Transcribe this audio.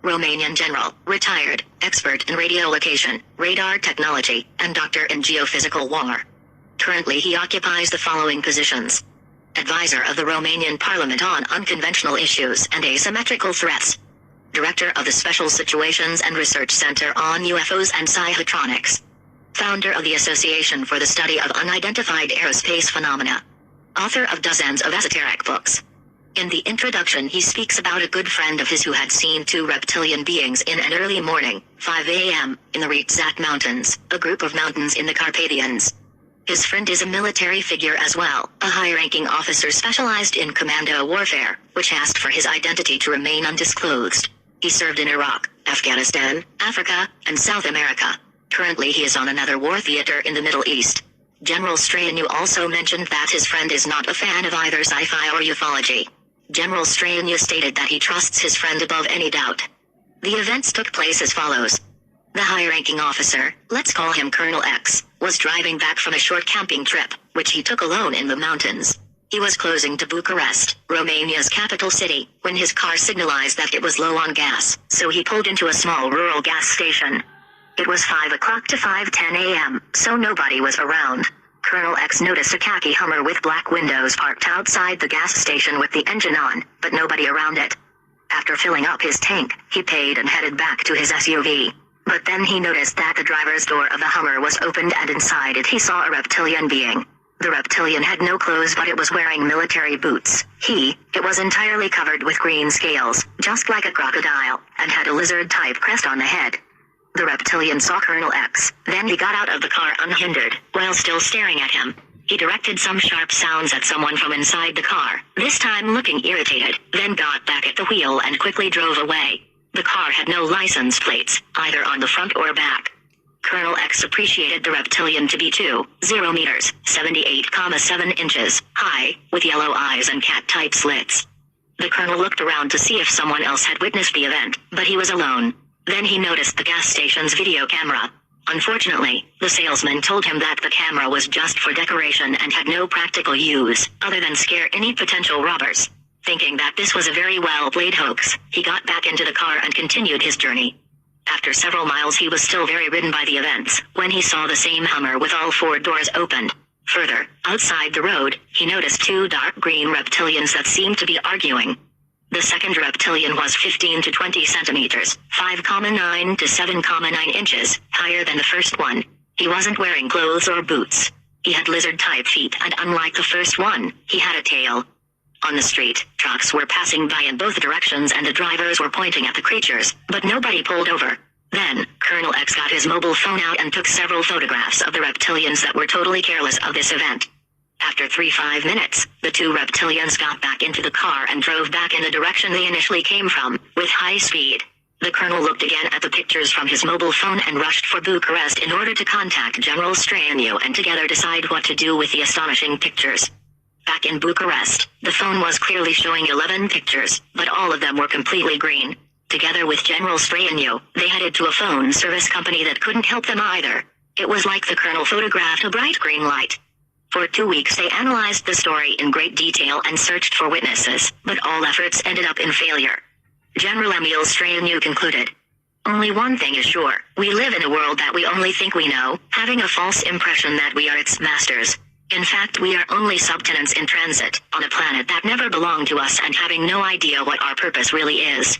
Romanian general, retired, expert in radio location, radar technology, and doctor in geophysical war. Currently he occupies the following positions. Advisor of the Romanian Parliament on unconventional issues and asymmetrical threats. Director of the Special Situations and Research Center on UFOs and Psychotronics. Founder of the Association for the Study of Unidentified Aerospace Phenomena. Author of dozens of esoteric books. In the introduction he speaks about a good friend of his who had seen two reptilian beings in an early morning, 5 a.m., in the Rietzat Mountains, a group of mountains in the Carpathians. His friend is a military figure as well, a high-ranking officer specialized in commando warfare, which asked for his identity to remain undisclosed. He served in Iraq, Afghanistan, Africa, and South America. Currently he is on another war theater in the Middle East. General Stranu also mentioned that his friend is not a fan of either sci-fi or ufology. General Stranu stated that he trusts his friend above any doubt. The events took place as follows. The high-ranking officer, let's call him Colonel X, was driving back from a short camping trip, which he took alone in the mountains. He was closing to Bucharest, Romania's capital city, when his car signalized that it was low on gas, so he pulled into a small rural gas station. It was 5 o'clock to 5:10 a.m., so nobody was around. Colonel X noticed a khaki Hummer with black windows parked outside the gas station with the engine on, but nobody around it. After filling up his tank, he paid and headed back to his SUV. But then he noticed that the driver's door of the Hummer was opened and inside it he saw a reptilian being. The reptilian had no clothes but it was wearing military boots. It was entirely covered with green scales, just like a crocodile, and had a lizard-type crest on the head. The reptilian saw Colonel X, then he got out of the car unhindered, while still staring at him. He directed some sharp sounds at someone from inside the car, this time looking irritated, then got back at the wheel and quickly drove away. The car had no license plates, either on the front or back. Colonel X appreciated the reptilian to be 2.0 meters, 78.7 inches, high, with yellow eyes and cat-type slits. The colonel looked around to see if someone else had witnessed the event, but he was alone. Then he noticed the gas station's video camera. Unfortunately, the salesman told him that the camera was just for decoration and had no practical use, other than scare any potential robbers. Thinking that this was a very well-played hoax, he got back into the car and continued his journey. After several miles he was still very ridden by the events, when he saw the same Hummer with all 4 doors opened. Further, outside the road, he noticed 2 dark green reptilians that seemed to be arguing. The second reptilian was 15 to 20 centimeters, 5.9 to 7.9 inches, higher than the first one. He wasn't wearing clothes or boots. He had lizard-type feet and unlike the first one, he had a tail. On the street, trucks were passing by in both directions and the drivers were pointing at the creatures, but nobody pulled over. Then, Colonel X got his mobile phone out and took several photographs of the reptilians that were totally careless of this event. After 3-5 minutes, the 2 reptilians got back into the car and drove back in the direction they initially came from, with high speed. The colonel looked again at the pictures from his mobile phone and rushed for Bucharest in order to contact General Stranu and together decide what to do with the astonishing pictures. Back in Bucharest, the phone was clearly showing 11 pictures, but all of them were completely green. Together with General Stranu, they headed to a phone service company that couldn't help them either. It was like the colonel photographed a bright green light. For 2 weeks they analyzed the story in great detail and searched for witnesses, but all efforts ended up in failure. General Emil Stranu concluded, "Only one thing is sure, we live in a world that we only think we know, having a false impression that we are its masters. In fact we are only subtenants in transit, on a planet that never belonged to us and having no idea what our purpose really is."